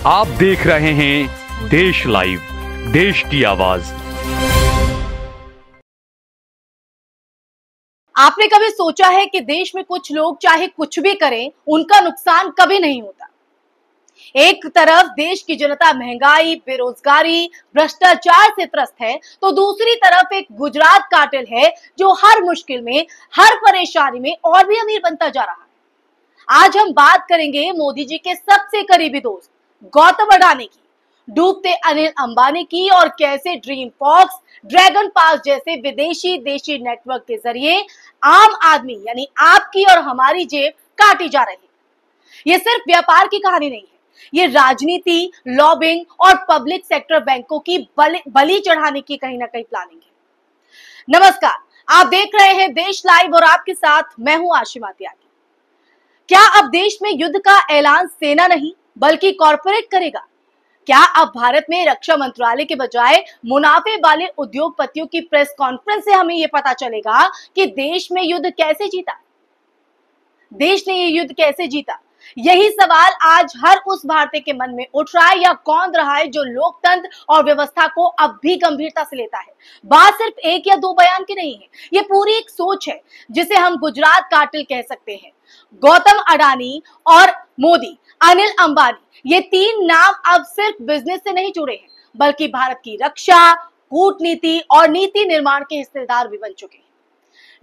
आप देख रहे हैं देश लाइव, देश की आवाज। आपने कभी सोचा है कि देश में कुछ लोग चाहे कुछ भी करें, उनका नुकसान कभी नहीं होता। एक तरफ देश की जनता महंगाई, बेरोजगारी, भ्रष्टाचार से त्रस्त है, तो दूसरी तरफ एक गुजरात कार्टेल है जो हर मुश्किल में, हर परेशानी में और भी अमीर बनता जा रहा है। आज हम बात करेंगे मोदी जी के सबसे करीबी दोस्त गौतम अडानी की, डूबते अनिल अंबानी की और कैसे ड्रीम फॉक्स, ड्रैगन पास जैसे विदेशी देशी नेटवर्क के जरिए आम आदमी यानी आपकी और हमारी जेब काटी जा रही है। ये सिर्फ व्यापार की कहानी नहीं है, ये राजनीति, लॉबिंग और पब्लिक सेक्टर बैंकों की बलि चढ़ाने की कहीं ना कहीं प्लानिंग है। नमस्कार, आप देख रहे हैं देश लाइव और आपके साथ मैं हूं आशिमा त्यागी। क्या अब देश में युद्ध का ऐलान सेना नहीं बल्कि कॉरपोरेट करेगा? क्या अब भारत में रक्षा मंत्रालय के बजाय मुनाफे वाले उद्योगपतियों की प्रेस कॉन्फ्रेंस से हमें यह पता चलेगा कि देश में युद्ध कैसे जीता? देश ने ये युद्ध कैसे जीता? यही सवाल आज हर उस भारतीय के मन में उठ रहा है या कौंध रहा है जो लोकतंत्र और व्यवस्था को अब भी गंभीरता से लेता है। बात सिर्फ एक या दो बयान की नहीं है, ये पूरी एक सोच है जिसे हम गुजरात कार्टेल कह सकते हैं। गौतम अडानी और मोदी, अनिल अंबानी, ये तीन नाम अब सिर्फ बिजनेस से नहीं जुड़े हैं बल्कि भारत की रक्षा, कूटनीति और नीति निर्माण के हिस्सेदार भी बन चुके हैं।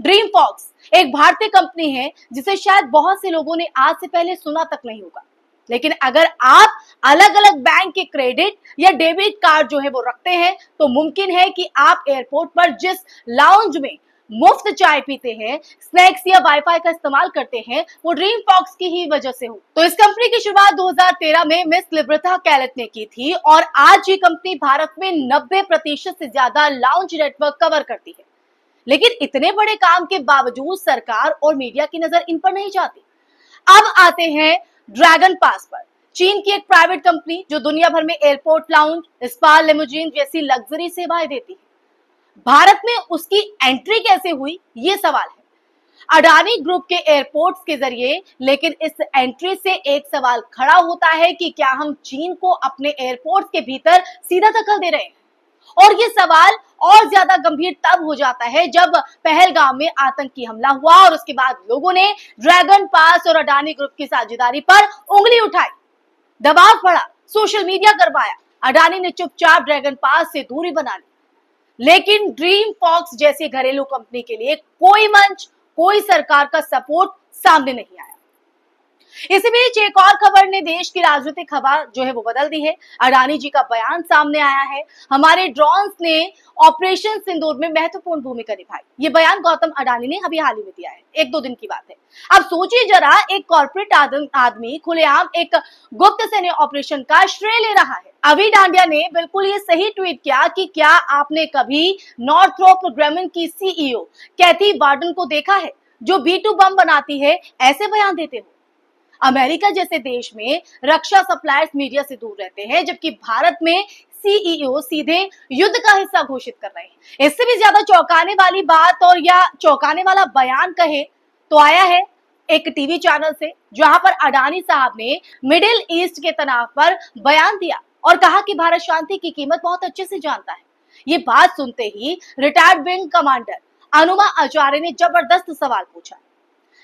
ड्रीम फॉक्स एक भारतीय कंपनी है जिसे शायद बहुत से लोगों ने आज से पहले सुना तक नहीं होगा, लेकिन अगर आप अलग अलग बैंक के क्रेडिट या डेबिट कार्ड जो है वो रखते हैं तो मुमकिन है कि आप एयरपोर्ट पर जिस लाउंज में मुफ्त चाय पीते हैं, स्नैक्स या वाईफाई का इस्तेमाल करते हैं, वो ड्रीम फॉक्स की ही वजह से हो। तो इस कंपनी की शुरुआत 2013 में मिस लिब्रथा कैलेट ने की थी और आज ये कंपनी भारत में 90% से ज्यादा लाउंज नेटवर्क कवर करती है। लेकिन इतने बड़े काम के बावजूद सरकार और मीडिया की नजर इन पर नहीं जाती। अब आते हैं ड्रैगन पास पर। चीन की एक प्राइवेट कंपनी जो दुनिया भर में एयरपोर्ट लाउंज, स्पा, लिमोजिन जैसी लग्जरी सेवाएं देती है। भारत में उसकी एंट्री कैसे हुई, ये सवाल है अडानी ग्रुप के एयरपोर्ट्स के जरिए। लेकिन इस एंट्री से एक सवाल खड़ा होता है कि क्या हम चीन को अपने एयरपोर्ट के भीतर सीधा दखल दे रहे हैं? और ये सवाल और ज्यादा गंभीर तब हो जाता है जब पहलगाम में आतंकी हमला हुआ और उसके बाद लोगों ने ड्रैगन पास और अडानी ग्रुप की साझेदारी पर उंगली उठाई, दबाव पड़ा, सोशल मीडिया करवाया। अडानी ने चुपचाप ड्रैगन पास से दूरी बना ली, लेकिन ड्रीम फॉक्स जैसी घरेलू कंपनी के लिए कोई मंच, कोई सरकार का सपोर्ट सामने नहीं आया। इसी बीच एक और खबर ने देश की राजनीतिक हवा जो है वो बदल दी है। अडानी जी का बयान सामने आया है, हमारे ड्रोन्स ने ऑपरेशन सिंदूर में महत्वपूर्ण भूमिका निभाई। ये बयान गौतम अडानी ने अभी हाल ही में दिया है, एक दो दिन की बात है। अब सोचिए जरा, एक कॉर्पोरेट आदमी खुलेआम एक गुप्त सैन्य ऑपरेशन का श्रेय ले रहा है। अभी डांडिया ने बिल्कुल ये सही ट्वीट किया कि क्या आपने कभी नॉर्थरोप ग्रामीण की सीईओ कैथी वार्डन को देखा है जो B2 बम बनाती है, ऐसे बयान देते हो? अमेरिका जैसे देश में रक्षा सप्लायर्स मीडिया से दूर रहते हैं, जबकि भारत में सीईओ सीधे युद्ध का हिस्सा घोषित कर रहे हैं। इससे भी ज्यादा चौंकाने वाली बात और या चौंकाने वाला बयान कहे तो आया है एक टीवी चैनल से, जहां पर अडानी साहब ने मिडिल ईस्ट के तनाव पर बयान दिया और कहा कि भारत शांति की कीमत बहुत अच्छे से जानता है। ये बात सुनते ही रिटायर्ड विंग कमांडर अनुमा आचार्य ने जबरदस्त सवाल पूछा,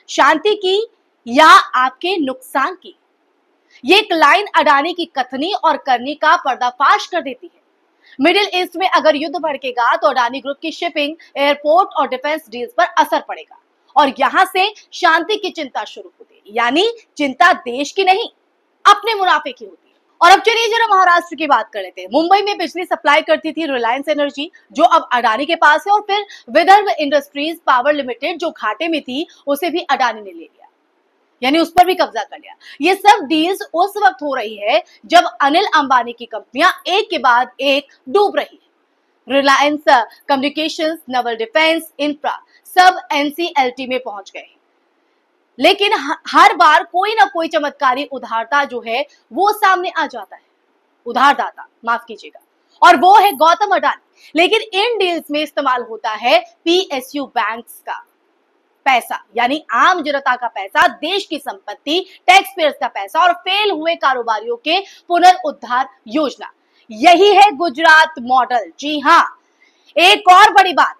शांति की या आपके नुकसान की? ये एक लाइन अडानी की कथनी और करनी का पर्दाफाश कर देती है। मिडिल ईस्ट में अगर युद्ध भड़केगा तो अडानी ग्रुप की शिपिंग, एयरपोर्ट और डिफेंस डील्स पर असर पड़ेगा और यहां से शांति की चिंता शुरू होती है। यानी चिंता देश की नहीं, अपने मुनाफे की होती है। और अब चलिए जरा महाराष्ट्र की बात कर लेते हैं। मुंबई में बिजली सप्लाई करती थी रिलायंस एनर्जी, जो अब अडानी के पास है, और फिर विदर्भ इंडस्ट्रीज पावर लिमिटेड जो घाटे में थी, उसे भी अडानी ने ले लिया, यानी उस पर भी कब्जा कर लिया। ये सब डील्स उस वक्त हो रही है जब अनिल अंबानी की कंपनियां एक के बाद एक डूब रही है। Reliance communications, Naval defence, infra सब एनसीएलटी में पहुंच गए हैं। लेकिन हर बार कोई ना कोई चमत्कारी उधारता जो है वो सामने आ जाता है, उधारदाता माफ कीजिएगा, और वो है गौतम अडानी। लेकिन इन डील्स में इस्तेमाल होता है पीएसयू बैंक्स का। पैसा यानी आम जनता का पैसा, देश की संपत्ति, टैक्स पेयर्स का पैसा और फेल हुए कारोबारियों के पुनर्उद्धार योजना, यही है गुजरात मॉडल। जी हां, एक और बड़ी बात,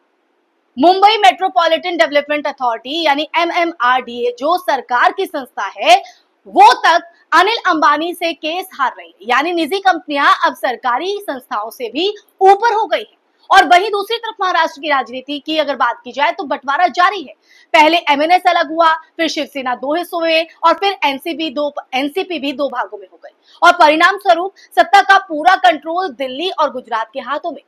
मुंबई मेट्रोपॉलिटन डेवलपमेंट अथॉरिटी यानी MMRDA जो सरकार की संस्था है, वो तक अनिल अंबानी से केस हार रही है, यानी निजी कंपनियां अब सरकारी संस्थाओं से भी ऊपर हो गई है। और वहीं दूसरी तरफ महाराष्ट्र की राजनीति की अगर बात की जाए तो बंटवारा जारी है। पहले MNS अलग हुआ, फिर शिवसेना 2 हिस्सों में और फिर एनसीपी भी 2 भागों में हो गई और परिणाम स्वरूप सत्ता का पूरा कंट्रोल दिल्ली और गुजरात के हाथों में।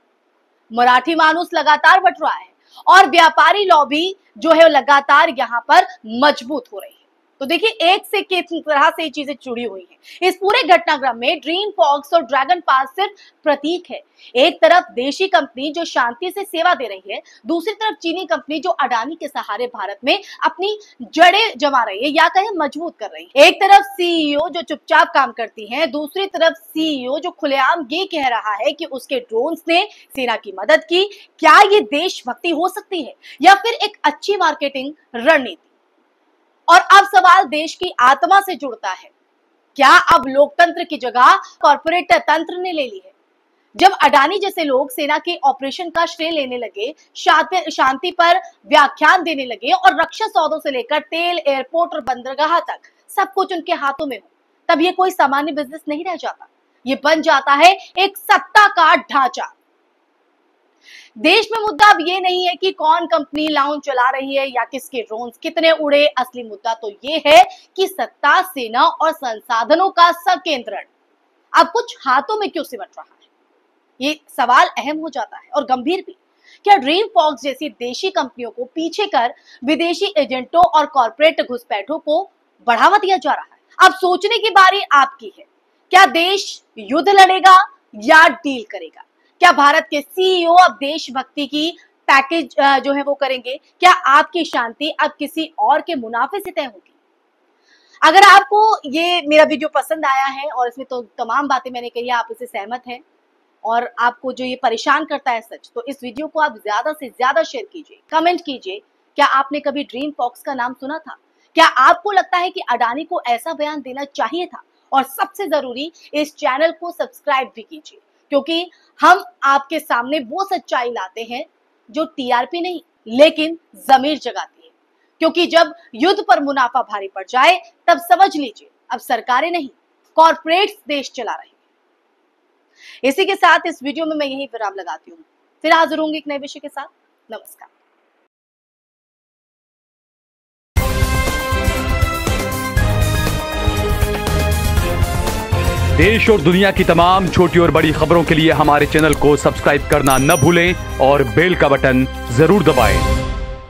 मराठी मानूस लगातार बट रहा है और व्यापारी लॉबी जो है लगातार यहाँ पर मजबूत हो रही है। तो देखिए, एक से किस तरह से ये चीजें जुड़ी हुई हैं। इस पूरे घटनाक्रम में ड्रीम फॉक्स और ड्रैगन पास सिर्फ प्रतीक है। एक तरफ देशी कंपनी जो शांति से सेवा दे रही है, दूसरी तरफ चीनी कंपनी जो अडानी के सहारे भारत में अपनी जड़ें जमा रही है या कहीं मजबूत कर रही है। एक तरफ CEO जो चुपचाप काम करती है, दूसरी तरफ CEO जो खुलेआम ये कह रहा है कि उसके ड्रोन्स ने सेना की मदद की। क्या ये देशभक्ति हो सकती है या फिर एक अच्छी मार्केटिंग रणनीति? और अब सवाल देश की आत्मा से जुड़ता है, क्या अब लोकतंत्र की जगह कॉर्पोरेट तंत्र ने ले ली है? जब अडानी जैसे लोग सेना के ऑपरेशन का श्रेय लेने लगे, शांति पर व्याख्यान देने लगे और रक्षा सौदों से लेकर तेल, एयरपोर्ट और बंदरगाह तक सब कुछ उनके हाथों में हो, तब ये कोई सामान्य बिजनेस नहीं रह जाता, ये बन जाता है एक सत्ता का ढांचा। देश में मुद्दा अब ये नहीं है कि कौन कंपनी लाउंज चला रही है या किसके ड्रोन्स कितने उड़े। असली मुद्दा तो ये है कि सत्ता, सेना और संसाधनों का संकेंद्रण अब कुछ हाथों में क्यों सिमट रहा है। ये सवाल अहम हो जाता है और गंभीर भी। क्या ड्रीम फॉक्स जैसी देशी कंपनियों को पीछे कर विदेशी एजेंटों और कॉर्पोरेट घुसपैठों को बढ़ावा दिया जा रहा है? अब सोचने की बारी आपकी है। क्या देश युद्ध लड़ेगा या डील करेगा? क्या भारत के CEO अब देशभक्ति की पैकेज जो है वो करेंगे? क्या आपकी शांति अब किसी और के मुनाफे से तय होगी? अगर आपको ये मेरा वीडियो पसंद आया है और इसमें तो तमाम बातें मैंने कही, आप इससे सहमत हैं और आपको जो ये परेशान करता है सच, तो इस वीडियो को आप ज्यादा से ज्यादा शेयर कीजिए, कमेंट कीजिए। क्या आपने कभी ड्रीम फॉक्स का नाम सुना था? क्या आपको लगता है कि अडानी को ऐसा बयान देना चाहिए था? और सबसे जरूरी, इस चैनल को सब्सक्राइब भी कीजिए, क्योंकि हम आपके सामने वो सच्चाई लाते हैं जो TRP नहीं लेकिन जमीर जगाती है। क्योंकि जब युद्ध पर मुनाफा भारी पड़ जाए तब समझ लीजिए अब सरकारें नहीं, कॉर्पोरेट्स देश चला रहे हैं। इसी के साथ इस वीडियो में मैं यही विराम लगाती हूँ। फिर हाजिर होंगे एक नए विषय के साथ। नमस्कार। देश और दुनिया की तमाम छोटी और बड़ी खबरों के लिए हमारे चैनल को सब्सक्राइब करना न भूलें और बेल का बटन जरूर दबाएं।